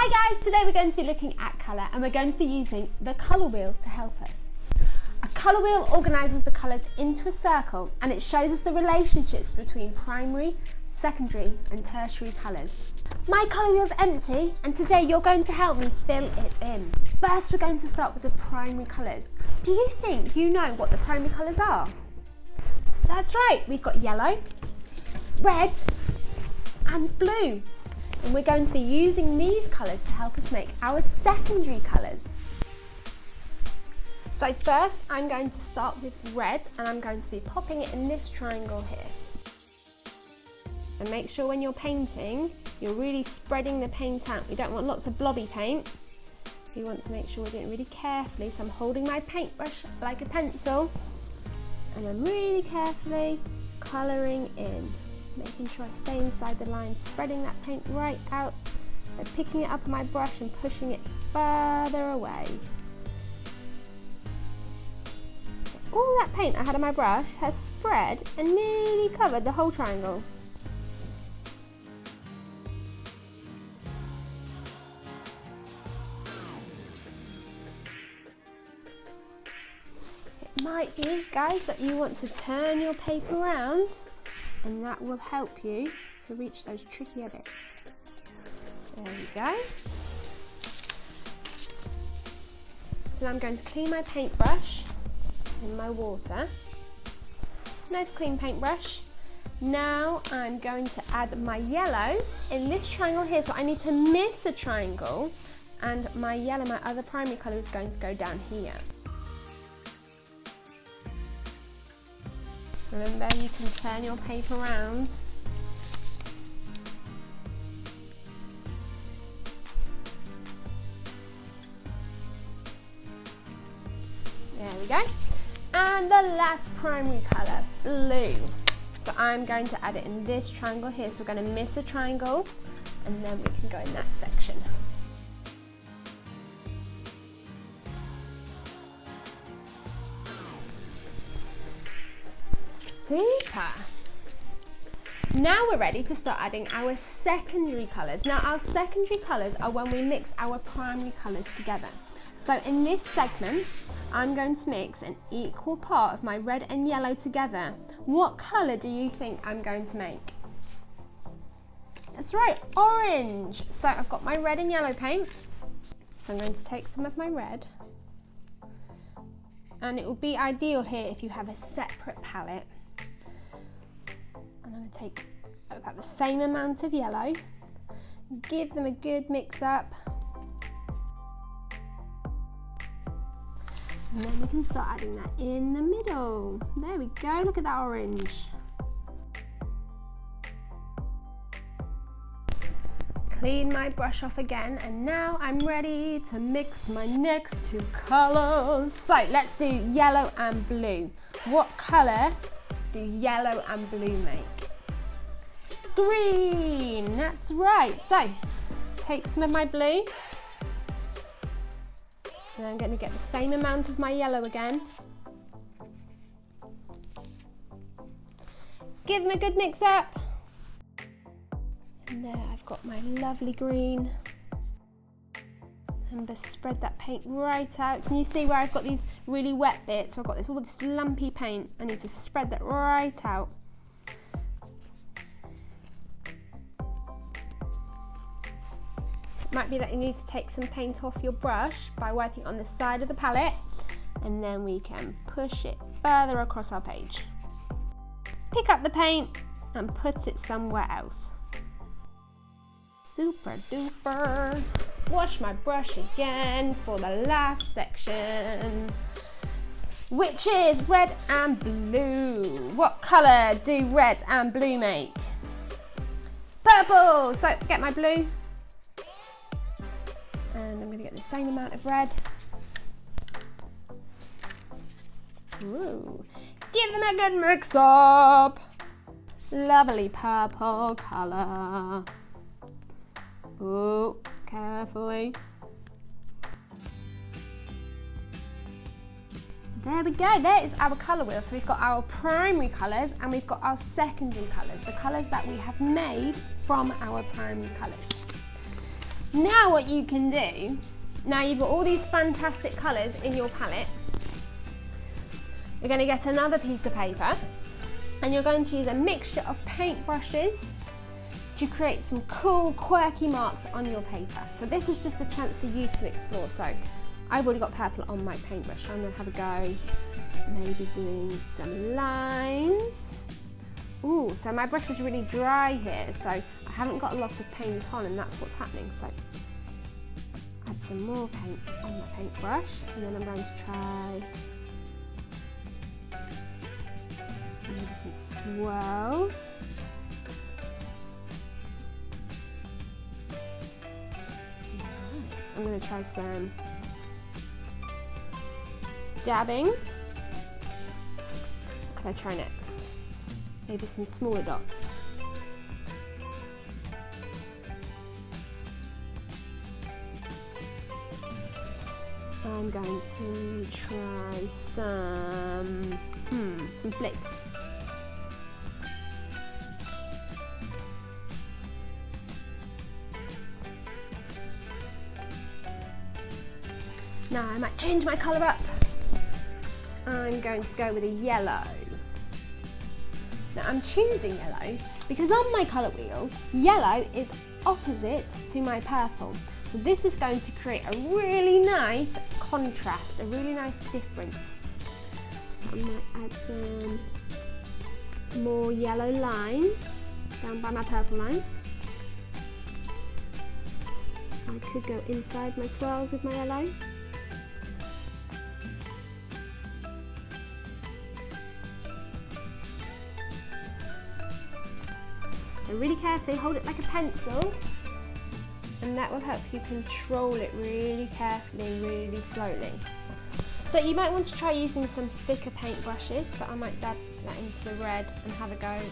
Hi guys, today we're going to be looking at colour and we're going to be using the colour wheel to help us. A colour wheel organises the colours into a circle and it shows us the relationships between primary, secondary and tertiary colours. My colour wheel's empty and today you're going to help me fill it in. First we're going to start with the primary colours. Do you think you know what the primary colours are? That's right, we've got yellow, red and blue. And we're going to be using these colours to help us make our secondary colours. So first I'm going to start with red and I'm going to be popping it in this triangle here. And make sure when you're painting, you're really spreading the paint out. We don't want lots of blobby paint. We want to make sure we're doing it really carefully. So I'm holding my paintbrush like a pencil and I'm really carefully colouring in. Making sure I stay inside the line, spreading that paint right out. So picking it up on my brush and pushing it further away. All that paint I had on my brush has spread and nearly covered the whole triangle. It might be, guys, that you want to turn your paper around and that will help you to reach those trickier bits. There we go. So now I'm going to clean my paintbrush in my water. Nice clean paintbrush. Now I'm going to add my yellow in this triangle here. So I need to miss a triangle and my yellow, my other primary colour, is going to go down here. Remember, you can turn your paper around. There we go. And the last primary colour, blue. So I'm going to add it in this triangle here. So we're going to miss a triangle and then we can go in that section. Super! Now we're ready to start adding our secondary colours. Now our secondary colours are when we mix our primary colours together. So in this segment, I'm going to mix an equal part of my red and yellow together. What colour do you think I'm going to make? That's right, orange! So I've got my red and yellow paint. So I'm going to take some of my red. And it will be ideal here if you have a separate palette. I'm going to take about the same amount of yellow, give them a good mix up, and then we can start adding that in the middle. There we go, look at that orange. Clean my brush off again and now I'm ready to mix my next two colours. So let's do yellow and blue. What colour do yellow and blue make? Green, that's right. So take some of my blue and I'm going to get the same amount of my yellow again. Give them a good mix up. And there I've got my lovely green. And just spread that paint right out. Can you see where I've got these really wet bits? I've got all this lumpy paint. I need to spread that right out. It might be that you need to take some paint off your brush by wiping on the side of the palette, and then we can push it further across our page. Pick up the paint and put it somewhere else. Super duper. Wash my brush again for the last section, which is red and blue. What colour do red and blue make? Purple. So get my blue and I'm going to get the same amount of red. Ooh. Give them a good mix up. Lovely purple colour. Oh, carefully. There we go, there is our colour wheel. So we've got our primary colours and we've got our secondary colours, the colours that we have made from our primary colours. Now what you can do, now you've got all these fantastic colours in your palette, you're going to get another piece of paper and you're going to use a mixture of paint brushes to create some cool, quirky marks on your paper. So this is just a chance for you to explore. So I've already got purple on my paintbrush, so I'm going to have a go, maybe doing some lines. Ooh, so my brush is really dry here, so I haven't got a lot of paint on, and that's what's happening. So add some more paint on my paintbrush, and then I'm going to try maybe some swirls. Nice. I'm going to try some dabbing. What can I try next? Maybe some smaller dots. I'm going to try some flicks. Now I might change my colour up. I'm going to go with a yellow. Now I'm choosing yellow because on my colour wheel, yellow is opposite to my purple. So this is going to create a really nice contrast, a really nice difference. So I might add some more yellow lines down by my purple lines. I could go inside my swirls with my yellow. So really carefully hold it like a pencil, and that will help you control it really carefully, really slowly. So you might want to try using some thicker paint brushes, so I might dab that into the red and have a go at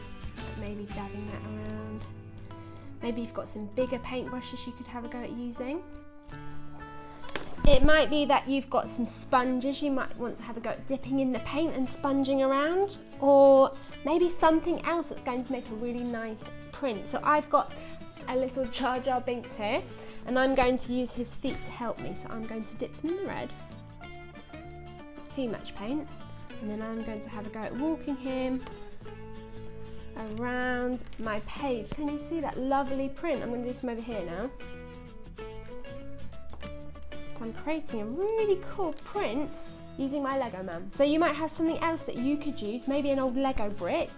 maybe dabbing that around. Maybe you've got some bigger paint brushes you could have a go at using. It might be that you've got some sponges, you might want to have a go at dipping in the paint and sponging around, or maybe something else that's going to make a really nice print. So I've got a little Jar Jar Binks here, and I'm going to use his feet to help me. So I'm going to dip them in the red, not too much paint, and then I'm going to have a go at walking him around my page. Can you see that lovely print? I'm going to do some over here now. So I'm creating a really cool print using my Lego man. So you might have something else that you could use, maybe an old Lego brick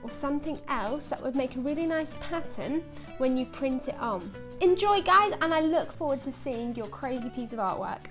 or something else that would make a really nice pattern when you print it on. Enjoy guys, and I look forward to seeing your crazy piece of artwork.